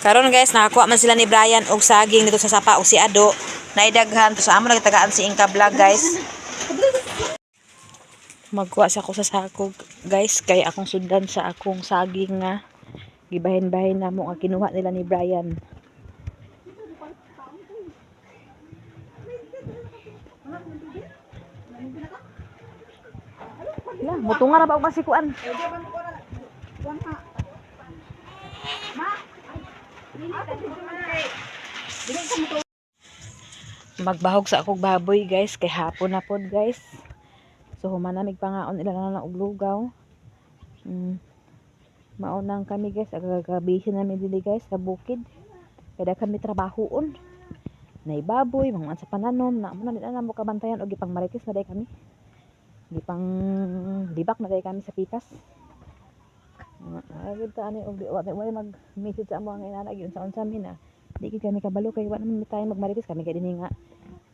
Karon guys, nakakuha man sila ni Brian og saging dito sa sapa og si Ado. Naidaghan to sa amo nagtagaan si Inka Vlog guys. Magkuha sa ako sa sako guys kay akong sundan sa akong saging nga gibahin-bahin namo nga kinuha nila ni Brian. Lah, mutungan na ba og masikuan? Magbahog sa akong baboy guys kay hapon na pod guys. So humanamig pangaon ila na og lugaw. Maunang kami guys agagabihin namin dili guys sa bukid. Kada kami trabahoon. Nay baboy mga sa pananom na mo na mo kabantayan og gipang marites na day kami. Gipang libak na day kami sa pikas. Agad ta ani og wala mag-message sa amo ang inana gyud sa unsa mi na. Di kami kabalo kay wa naman mi tayo magmarites kami kay dinhi nga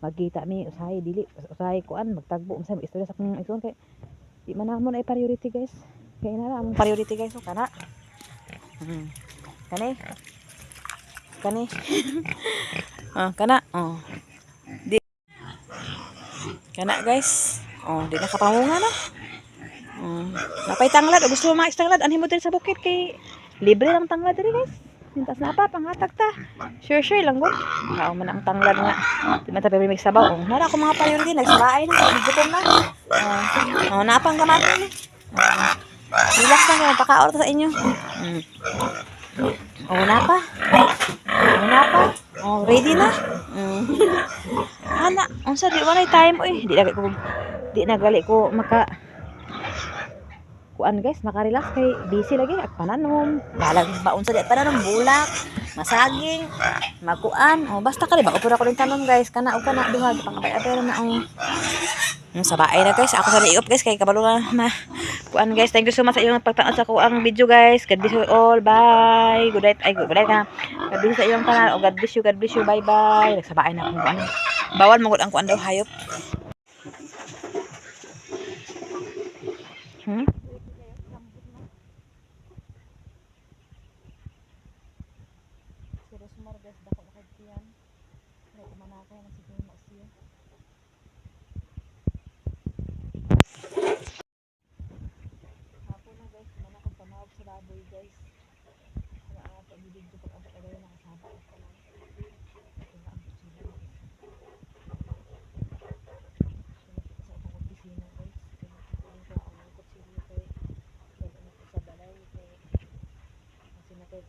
magkita mi usahay dili usahay kuan magtagbo unsa may istorya sa kung ison kay di man namon ay priority guys. Kay na among priority guys so kana. Kani. Kana. Di. Kana guys. Di nakapamunga na. Napay tanglad, gusto mo mga tanglad anhin mo diri sa bukid kay libre lang tanglad diri guys. Mintas na pa panghatag ta. Sure lang gud. Kao man ang tanglad nga. Di man ta pwede magsabaw. Nara ko mga priority nagsabaay na, gutom na. Napang gamati. Relax lang kayo, pakaor sa inyo. Napa? Ready na? Ana, unsa di walay time oy. Di na gali ko maka kuan guys, maka-relax kay busy lagi ak pananom. Balag baon sa di pananom bulak, masaging, makuan. Basta kali ba upura ko rin tanom guys, kana og kana duha pangabay-abay na sa bahay na guys. Ako sa iop guys kay kabalo na kuan guys. Thank you so much sa iyong pagtanaw sa kuang video guys. God bless you all. Bye. Good night. Good night na. God bless sa iyong tanan. God bless you. God bless you. Bye bye. Nagsabaay na akong kuan. Bawal mo gud ang kuan daw hayop.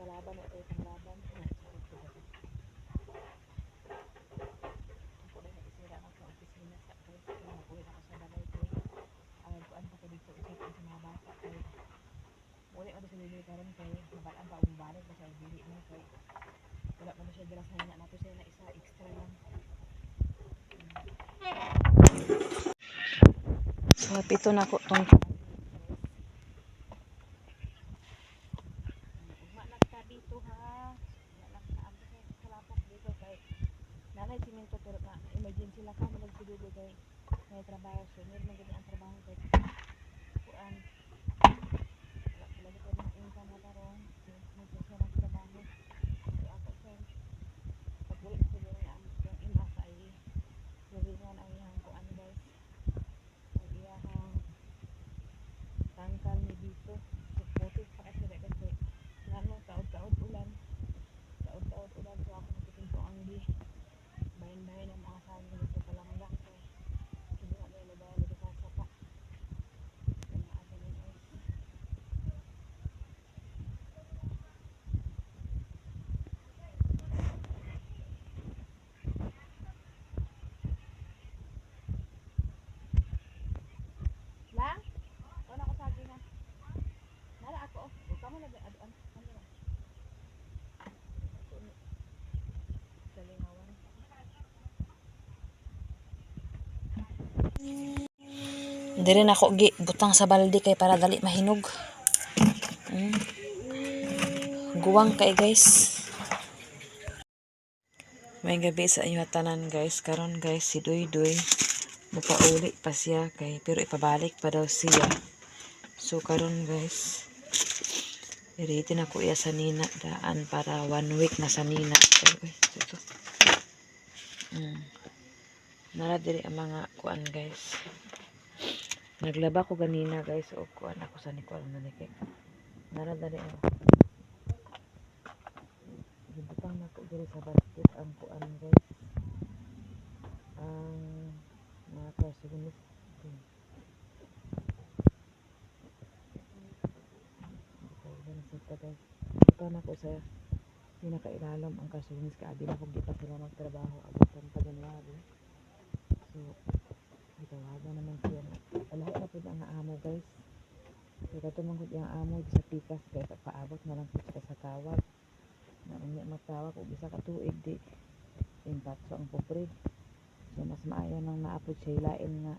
Kalaban o panglaban ako na isira ako sa opisina sa guys nakuha ako sa balay ko kuan pa ko dito check sa mga bata kay muli ako sa dili karon kay mabalaan pa og balik pa sa dili mo kay wala pa siya dira sa hina nato siya na isa extra lang so pito na ko tong emergency lang ka magsudugo kay may trabaho so meron man gid ang trabaho kay kuan wala pala ko ng income na karon may sa trabaho so ako sa pagbulit ko din ang imasa ay luringan ang iyang kuan guys ang iyang tangkal ni dito supportive pa kasi kasi lalo taod-taod ulan so ako nakikinto ang di bayan-bayan ang mga saging dito pa lang so hindi nga nila bayan dito sa sapa yung mga atin guys lang wala ko saging na nara ako kamo lagi aduan Dire na ako butang sa balde kay para dali mahinog. Guwang kay guys. May gabi sa inyo tanan guys. Karon guys si Doy mupauli pa siya kay pero ipabalik pa daw siya. So karon guys Ready na ko iya sa nina daan para 1 week na sa nina. Uy, ito. Nara diri ang mga kuan guys. Naglaba ko ganina guys o kuan ako sa ni kuan na kay. Nara diri ang gibutang na ko diri sa basket ang kuan guys. Ang mga kasunis. Butang na ko sa pinakailalam ang kasunis kaabi na kung di pa sila magtrabaho abutan pa January. So, itawagan naman siya na lahat na po ang amo guys. So, kato man ko yung amo sa pikas guys at paabot na lang po sa tawag na unya magtawag o bisa ka tuig di impatso ang pobre. So, mas maayo nang naapod siya ilain nga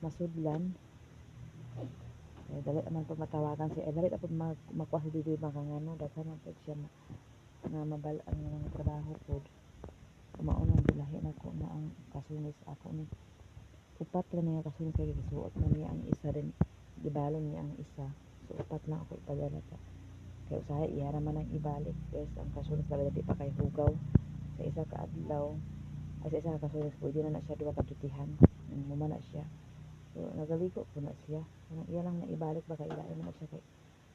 masudlan. Dali naman po matawagan siya. Dali na po magkuha si Didoy makangano. Daghan na po siya na mabalaan nga ng trabaho po. Kumaunang bilahin ako na ang kasunis ako ni upat lang niya kasunis kaya gisuot na niya ang isa din ibalon niya ang isa. So upat lang ako ipadala ka kaya usahay ihara man ang ibalik guys ang kasunis na di pa kay hugaw sa isa ka adlaw ay sa isa ka kasunis pwede na siya duwa kadutihan mumana siya. So nagaligo po na siya iya lang na ibalik baka ilain naman siya kay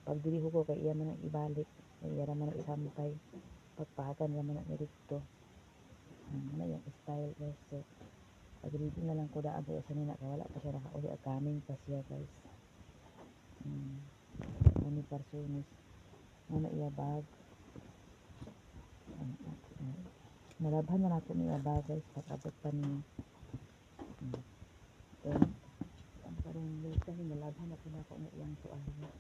pag dili hugaw kay iya man ang ibalik iya man ang isampay pagpahagan naman na dito na yung style guys. So pag-ready na lang ko daan sa isa nina kaya wala pa siya nakauli at kaming pa siya guys. Ano parsunis ano iya bag nalabhan na nato niya bag guys pag-abot pa niya then ang parang lita ni nalabhan na pinako na iyang tuwalya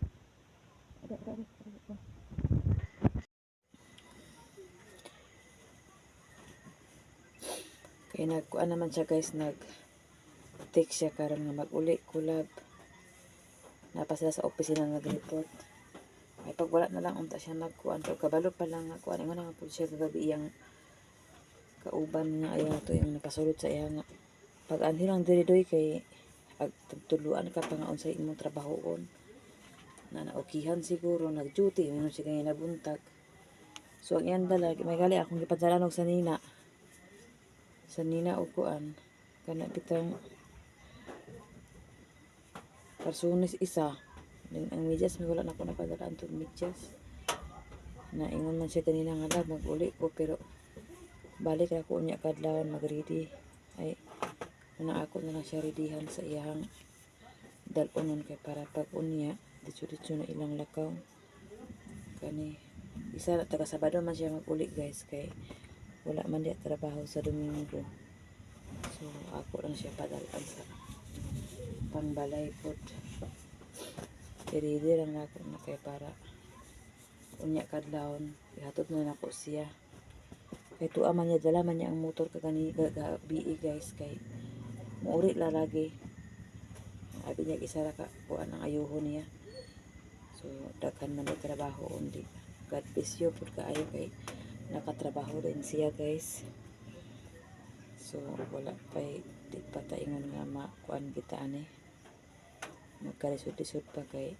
kaya nagkuan naman siya guys text siya karon nga mag-uli kulab napa sila sa opisina nag-report ay pag wala na lang unta siya nagkuan so kabalo pa lang nga kuan ingon na po siya kagabi iyang kauban nga ayaw to yung nakasulod sa iya nga pag anhi lang diri doy kay tuluan ka pa nga unsay imong trabahoon na naukihan siguro nag-duty mingon siya kay nabuntag so ang iyang dala may gali akong gipadala og sa nina o kuan kana bitang parsunis isa ang medyas may wala na ako napadala antong medyas na ingon man siya kanina nga lab mag-uli ko pero balik ako unya kadlawon mag-ready ay una ako na lang siya readyhan sa iyang dal-unon kay para pag unya ditso na ilang lakaw kani isa na taga Sabado man siya mag-uli guys kay wala man diya trabaho sa Domingo so ako lang siya padalan sa pangbalay pod ready lang ako na kay para unya kadlawon ihatod na nako siya kay tuwa man niya dala man niya ang motor kagani gabi guys kay muuri la lagi abi niya isa ra ka kuan ang ayuho niya so daghan man ang trabaho undi God bless you pud kaayo kay nakatrabaho din siya guys so wala pa di pa ta ingon nga makuan kita ani magkalisod-lisod pa kay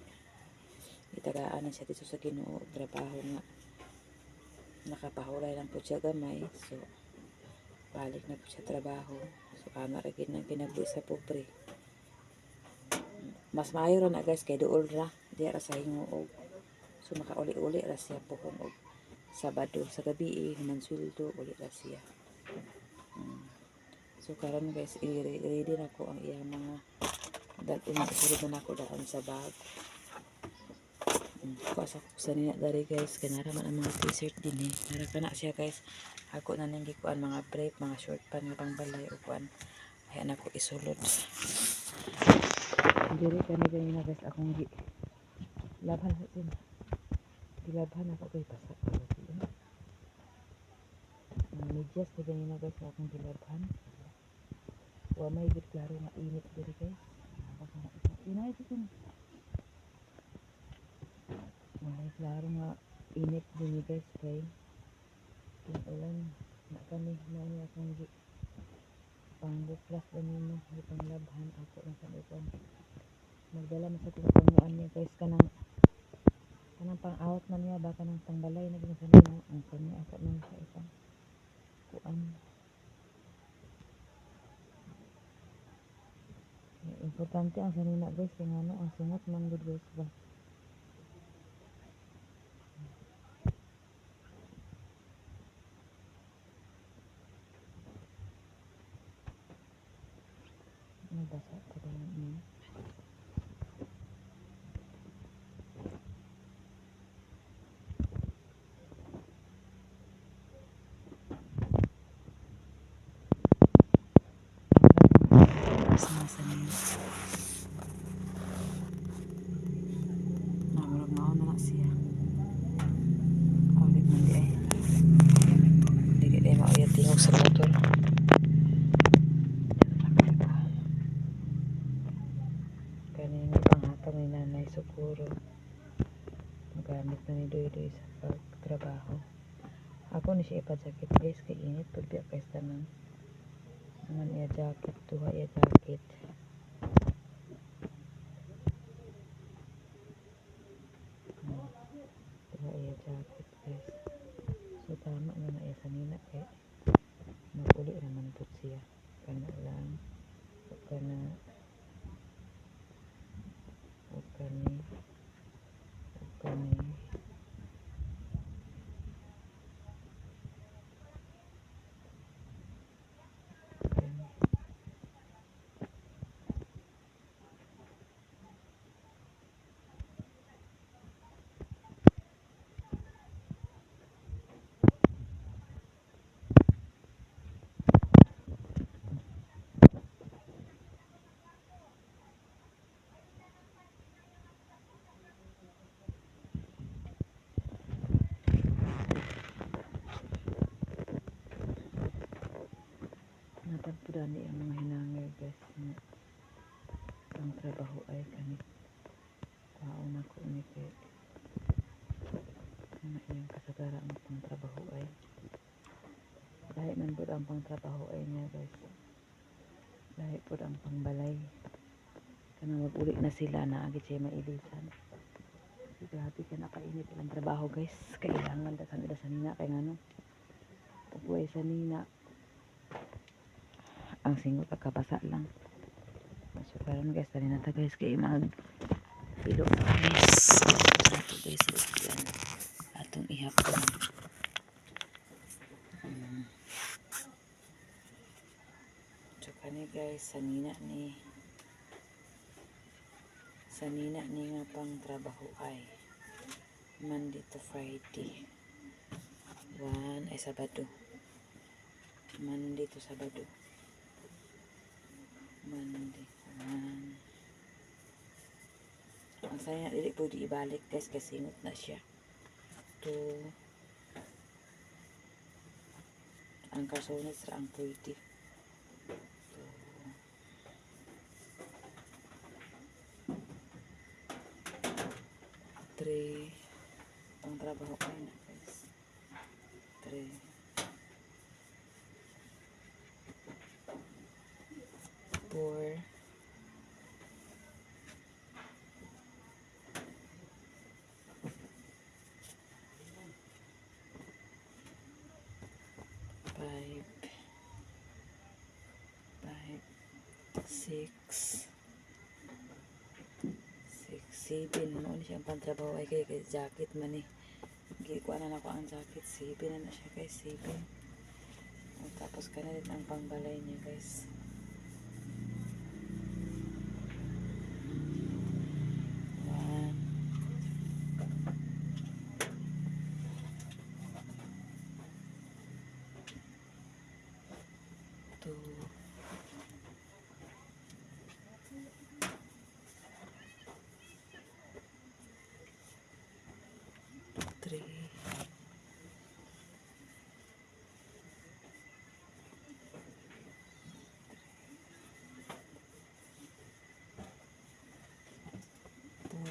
itagaan na siya dito sa Ginoo trabaho nga nakapahulay lang po siya gamay so balik na po siya trabaho so ana ra gid nang pinagli sa pobre mas maayo ra na guys kay duol ra diya ra sa Hinguog so makauli-uli ra siya pohon og Sabado sa gabi human sweldo uli ra siya so karon guys i-ready na ko ang iyang mga dal-una isulod na ako daan sa bag kuasa ko sa nina dari guys kanara man ang mga t-shirt din nara ka na siya guys ako na nang gikuan mga brief mga short pan nga pangbalay o kuan ay anak ko isulod diri kani ganina guys akong labhan sa sin gilabhan ako kay pasak medyas na ganina guys akong gilabhan wa may gid klaro nga init diri guys inay ito may klaro nga init din guys kay ulan na kami na niya akong pangbuklas ganina panglabhan ako ng sanukan magdala man sa tinapangyan niya guys kanang kanang pang-out man niya ba kanang pangbalay na gina sa nina ang kanya ako man siya isang kuan. Importante ang sanina guys kaya ano ang sungot man good guys ba. Nabasa pa rin niya. Sa sanina. Namurag mauna na siya. Ulit man di ay. Hindi ay mauyat tingog sa motor. Kanina panghatag ni nanay siguro. Magamit na ni Doy sa pagtrabaho. Ako ni siya ipajakit guys kay init pagbiya kay tanan. Naman iya jacket, tuha iya jacket. Tuha iya jacket guys. So tama na na iya sanina kay maguli naman po siya. Kana lang. Kana kani natagpuan ni ang mga hinangay guys na ang trabaho ay kani taon ako ni kay na iyang kasagara ang pangtrabaho ay dahil man po ang pangtrabaho ay niya guys dahil po ang pangbalay kanang mag-uli na sila na agad siya mailisan grabe ka nakainit ilang trabaho guys kailangan dasan ila sanina kay ngano upuay sanina ang singot pagkabasa lang so karon guys tali na ta guys kay mag pilo na guys ato guys yan atong ihapon so kani guys sanina ni nga pang trabaho ay Monday to Friday 1 ay Sabado Monday to Sabado Monday 1 ang saya dili po di ibalik guys kasi ingot na siya 2 ang kasonit sa ang pwede 3 pang trabaho ko na guys 3 4 6 7 mo ni siyang pantrabaho ay kay jacket man eh gikuha na ako ang jacket 7 na siya guys 7 tapos kana din ang pangbalay niya guys 2 3 4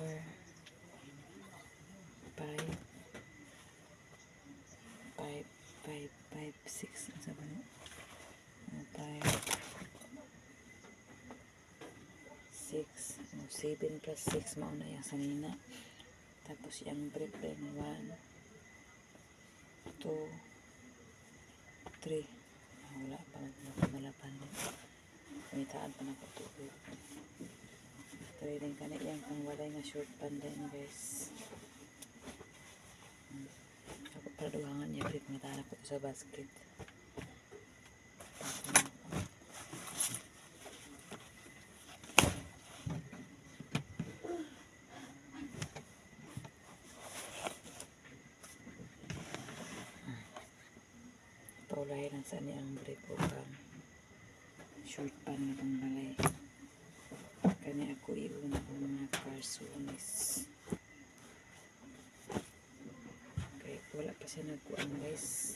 5 6 ang sabi mo 5 6 7 plus 6 mauna yung sanina Tapos yung brief din 1 2 3. Wala pa nagmalapan din. Kumitaan pa na ko tubig. Try din ka na yan kung wala nga short pan din guys. Ako para dugangan niya brief nga tanak ko sa basket. Paulahin ang saan ang brief o kang short pan na pang balay. Kani ako iuna ko mga karsunis. Okay, wala pa siya nagkuhan guys.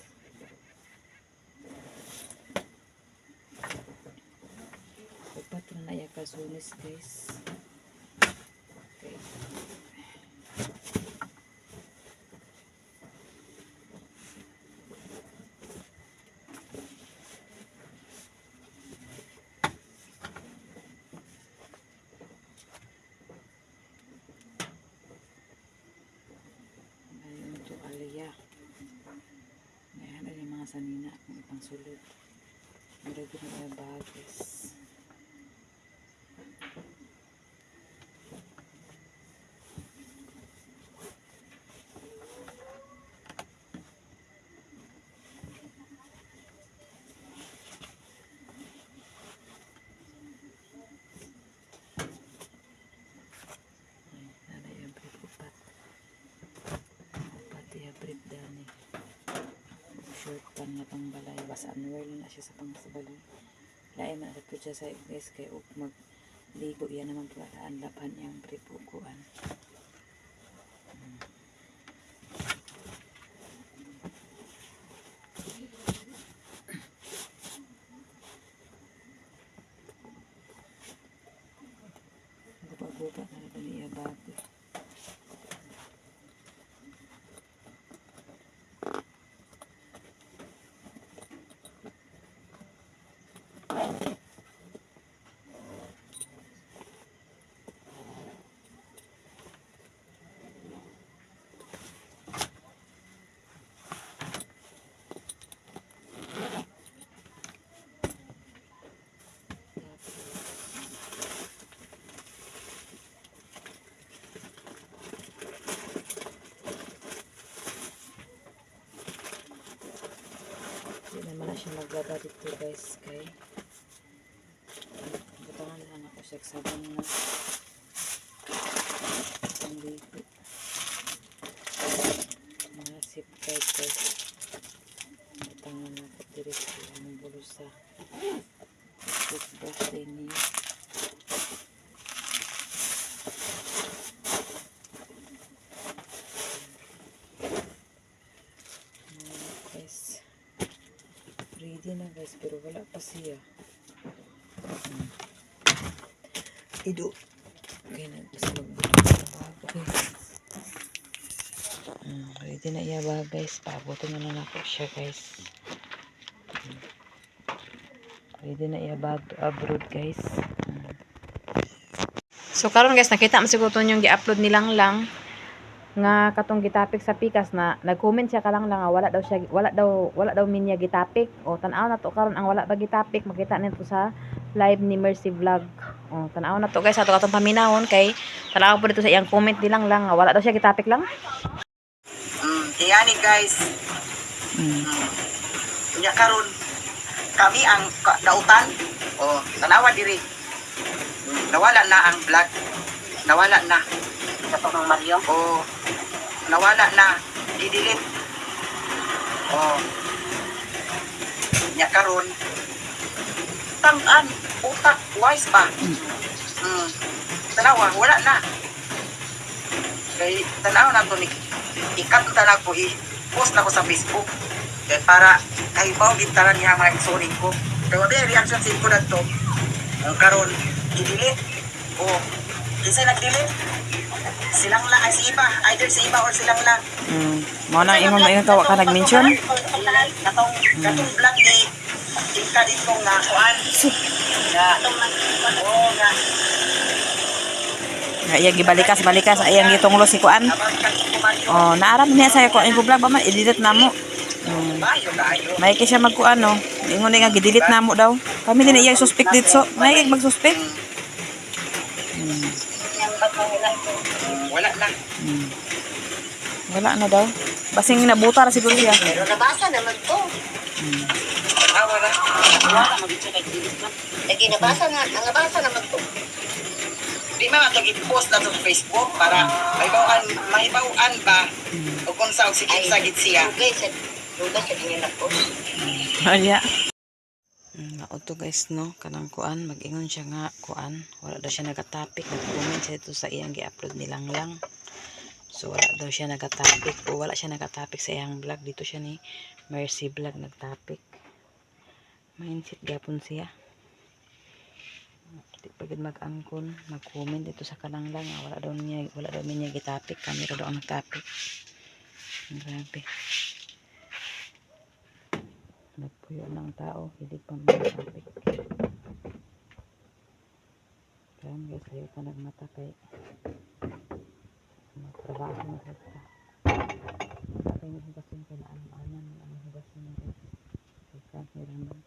Upat na na yung karsunis guys. Okay. Ngayon ay mga sanina akong ipang sulod. Meron din mga bagis. Short pan na pang balay. Basta unwear na siya sa pangasabalay. Lain na ito siya sa guys kaya magligo yan naman palaan laban yung pripukuan. Gupa-gupa na niya bago. Hindi naman na siya maglaba dito guys kay butangan lang ako sa sabon na ang ligo mga sip guys butangan ako dito sa ang bulusa toothbrush din niya. Ready na guys, pero wala pa siya. Ido. Okay na, basta magbuto. Okay. Ready na iya ba guys? Paabotin na lang ako siya guys. Ready na iya bag to abroad guys. So karon guys, nakita mo siguro yung gi-upload nilang lang nga katong gitapik sa pikas na nag-comment siya kalang nga wala daw minya gitapik o tan-aw na to karon ang wala ba gitapik makita nito sa live ni Mercy Vlog. O tan-aw na to guys ato katong paminahon kay tan-aw po dito sa iyang comment nilang lang nga wala daw siya gitapik lang. Iyani guys. Nya karon kami ang dautan. O tanawa diri. Nawala na ang vlog. Nawala na. Sa Mang Mario? O nawala na. Di-delete. O nya karon tang-an utak wise pa. Tanawa wala na. Kay tanaw na to ni ikat na ko i-post na ko sa Facebook. Kaya para kay bao gintaran niya mga sorry ko. Kaya may reaction sa ko na to. Ang karon i-delete. O isa nag-delete. Silang lang ay si iba. Either si iba or silang lang. Mo nang imong mayon ka ka nag-mention. Katong vlog ni ika dito nga kuan. Nga. Oh nga. Iyang gibalikas-balikas iyang gitunglo si kuan. Oh, naaram niya sa kuan yung vlog ba man i-delete namo. May siya magkuan no. Ingon nga gi-delete namo daw. Kami din iyang suspect dito. May mag-suspect. Wala na. Wala na daw. Basing nabuta ra siguro siya. Pero nabasa naman to. Wala. Wala mag-delete man. Lagi nabasa naman to. Di man ito i-post na sa Facebook para maibawaan ba o kung sa sagit siya. Lugas sa inyo na post. Aya. Auto guys no, kanang kuan mag-ingon siya nga kuan, wala daw siya nagatopic, nag-comment siya dito sa iyang gi-upload nilang lang. So wala daw siya nagatopic o wala siya nagatopic sa iyang vlog dito siya ni Mercy Vlog nagtopic. Mindset gapon siya. Di pagid mag-angkon, mag-comment dito sa kanang lang, wala daw niya gi-topic, kami daw ang nag-topic. Grabe. Nagpuyo ng tao, hindi pa mag-topic. Kaya guys, ayaw ka nagmata kay trabaho na sa kaya yung hugasin ka na alam-alam ang hugasin na guys. Kaya hiraman.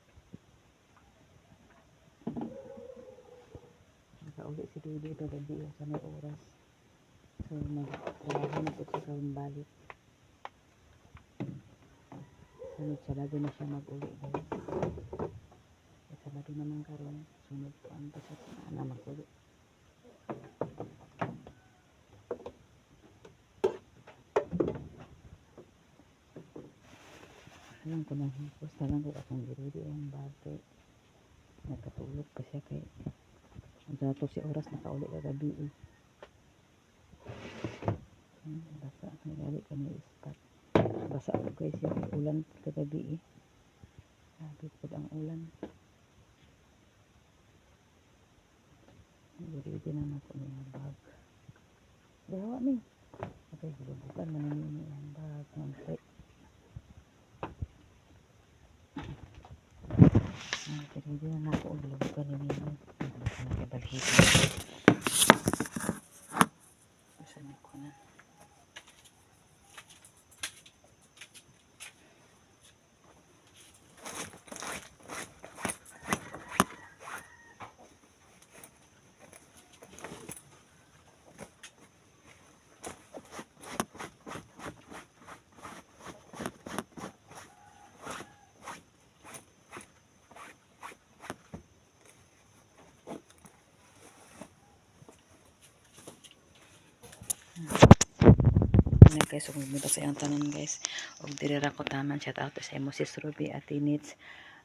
Nakauli si Dudu ito gabi sa may oras. So, nagtrabaho na ito sa balik. Sunod sa lagi na siya mag-uli guys. Sa lagi naman karon sunod po ang pasat na mag-uli. Alam ko na hipos na lang ko akong girudi ang bate. Nagkatulog pa siya kay ang dato si oras nakauli ka gabi eh. Basa nagali ka na ispat. Basa ko guys yung ulan kagabi eh. Sabi po ang ulan. Girudi na ako niya bag. Gawa mi. Okay, bukan manini ang bag ng plate. Hindi na ako ulubukan ni Nino. Nakabalhit. Saan ko na? Guys, ug mo sa iyang tanan guys. Og diri ra ko taman shout out sa imo sis Ruby, Ate Nits,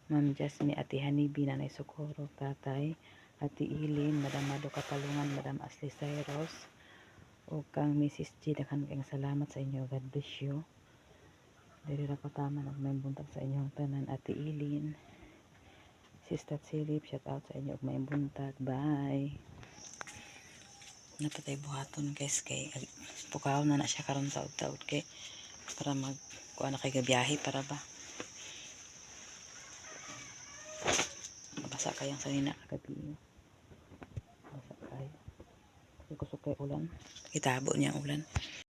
Ma'am Jasmine, Ate Hanibi, Nanay Socorro, Tatay, Ate Ilin, Madam Mado Kapalungan, Madam Ashley Cyrus, o kang Mrs. G. Daghang kayong salamat sa inyo. God bless you. Diri ra ko taman og may buntag sa inyong tanan. Ate Ilin, Sister Silip, shout out sa inyo og may buntag. Bye. Napatay buhaton guys kay pukaw na siya karon taud-taud kay para mag kuan na kay gabiyahe para ba basa kayang sanina kagabi basa kayo kasi kusog kay ulan itabo niya ang ulan.